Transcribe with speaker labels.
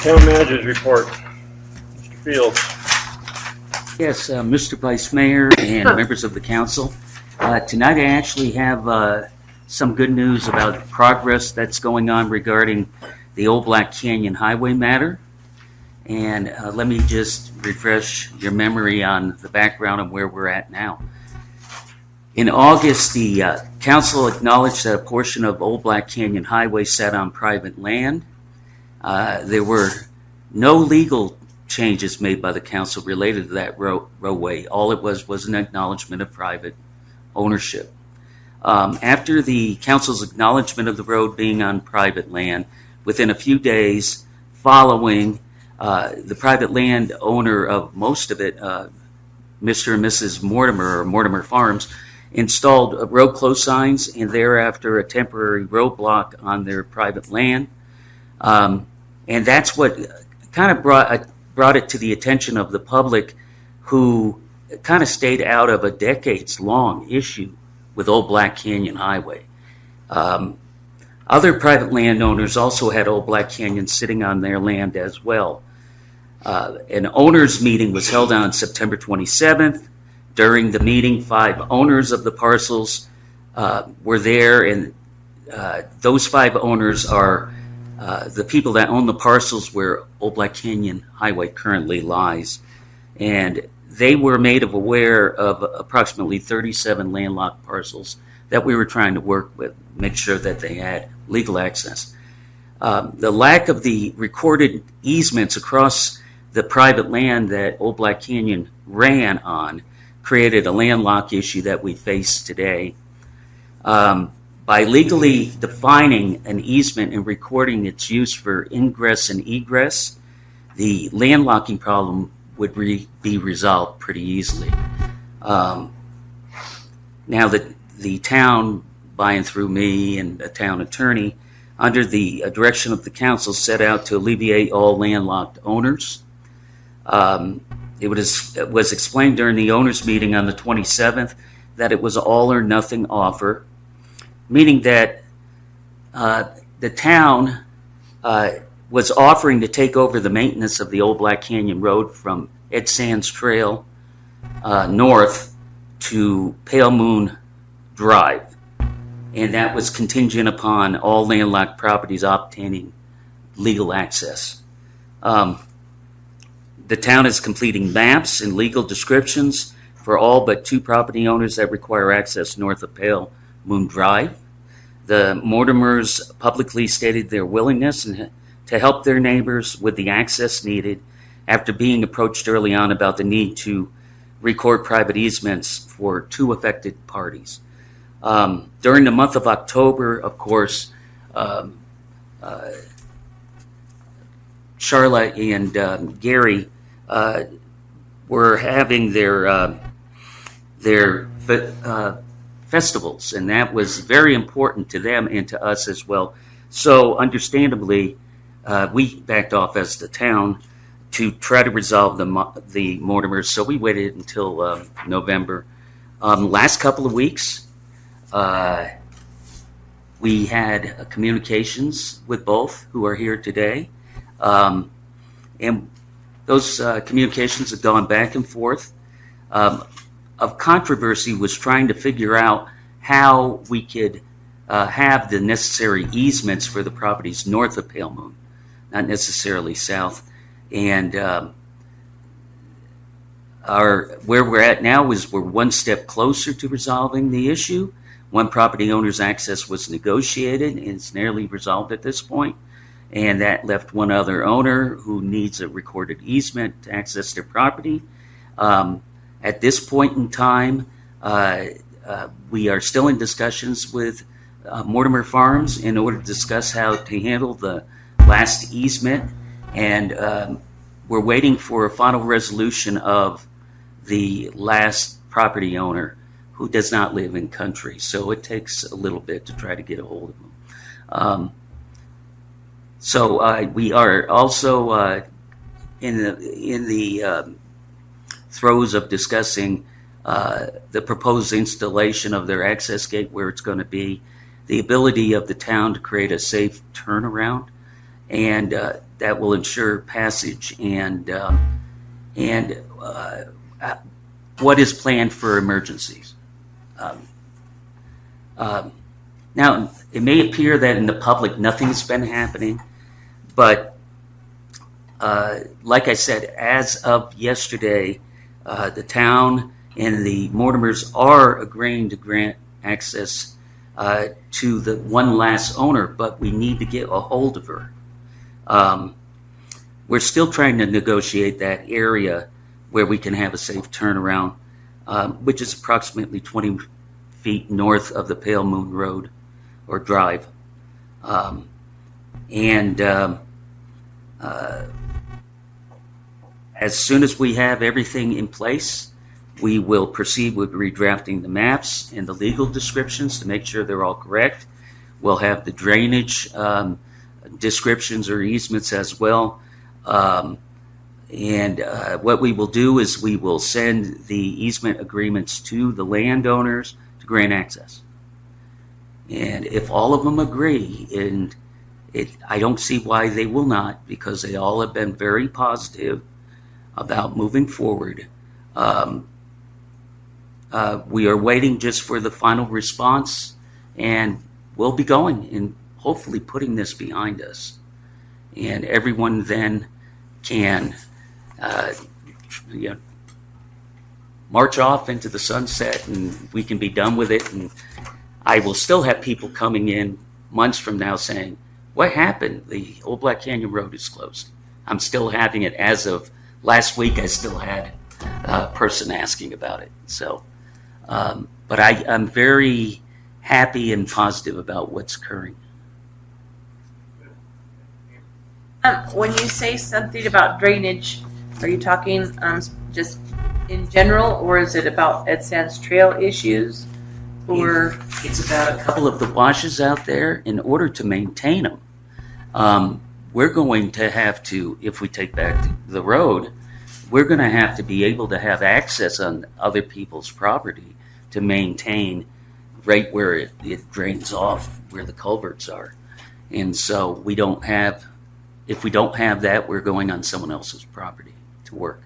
Speaker 1: Town Manager's Report. Mr. Fields.
Speaker 2: Yes, Mr. Vice Mayor and members of the council. Tonight I actually have some good news about progress that's going on regarding the Old Black Canyon Highway matter. And let me just refresh your memory on the background of where we're at now. In August, the council acknowledged that a portion of Old Black Canyon Highway sat on private land. There were no legal changes made by the council related to that roadway. All it was an acknowledgement of private ownership. After the council's acknowledgement of the road being on private land, within a few days following, the private land owner of most of it, Mr. and Mrs. Mortimer, or Mortimer Farms, installed road close signs and thereafter a temporary roadblock on their private land. And that's what kind of brought it to the attention of the public, who kind of stayed out of a decades-long issue with Old Black Canyon Highway. Other private landowners also had Old Black Canyon sitting on their land as well. An owners meeting was held on September 27th. During the meeting, 5 owners of the parcels were there, and those 5 owners are the people that own the parcels where Old Black Canyon Highway currently lies. And they were made aware of approximately 37 landlocked parcels that we were trying to work with, make sure that they had legal access. The lack of the recorded easements across the private land that Old Black Canyon ran on created a landlock issue that we face today. By legally defining an easement and recording its use for ingress and egress, the landlocking problem would be resolved pretty easily. Now the town, by and through me and a town attorney, under the direction of the council, set out to alleviate all landlocked owners. It was explained during the owners meeting on the 27th that it was all or nothing offer, meaning that the town was offering to take over the maintenance of the Old Black Canyon Road from Ed Sands Trail north to Pale Moon Drive. And that was contingent upon all landlocked properties obtaining legal access. The town is completing maps and legal descriptions for all but 2 property owners that require access north of Pale Moon Drive. The Mortimers publicly stated their willingness to help their neighbors with the access needed after being approached early on about the need to record private easements for 2 affected parties. During the month of October, of course, Charlotte and Gary were having their festivals, and that was very important to them and to us as well. So understandably, we backed off as the town to try to resolve the Mortimers, so we waited until November. Last couple of weeks, we had communications with both who are here today, and those communications have gone back and forth. Of controversy was trying to figure out how we could have the necessary easements for the properties north of Pale Moon, not necessarily south. And where we're at now is we're one step closer to resolving the issue. One property owner's access was negotiated, and it's nearly resolved at this point. And that left one other owner who needs a recorded easement to access their property. At this point in time, we are still in discussions with Mortimer Farms in order to discuss how to handle the last easement. And we're waiting for a final resolution of the last property owner who does not live in country. So it takes a little bit to try to get a hold of them. So we are also in the throes of discussing the proposed installation of their access gate, where it's going to be, the ability of the town to create a safe turnaround, and that will ensure passage and what is planned for emergencies. Now, it may appear that in the public nothing's been happening, but like I said, as of yesterday, the town and the Mortimers are agreeing to grant access to the one last owner, but we need to get a hold of her. We're still trying to negotiate that area where we can have a safe turnaround, which is approximately 20 feet north of the Pale Moon Road or Drive. As soon as we have everything in place, we will proceed with redrafting the maps and the legal descriptions to make sure they're all correct. We'll have the drainage descriptions or easements as well. What we will do is we will send the easement agreements to the landowners to grant access. And if all of them agree, and I don't see why they will not, because they all have been very positive about moving forward. We are waiting just for the final response, and we'll be going and hopefully putting this behind us. And everyone then can march off into the sunset, and we can be done with it. And I will still have people coming in months from now saying, what happened? The Old Black Canyon Road is closed. I'm still having it. As of last week, I still had a person asking about it. So, but I'm very happy and positive about what's occurring.
Speaker 3: When you say something about drainage, are you talking just in general, or is it about Ed Sands Trail issues? Or
Speaker 2: It's about a couple of the washes out there. In order to maintain them, we're going to have to, if we take back the road, we're going to have to be able to have access on other people's property to maintain right where it drains off, where the culverts are. And so if we don't have that, we're going on someone else's property to work.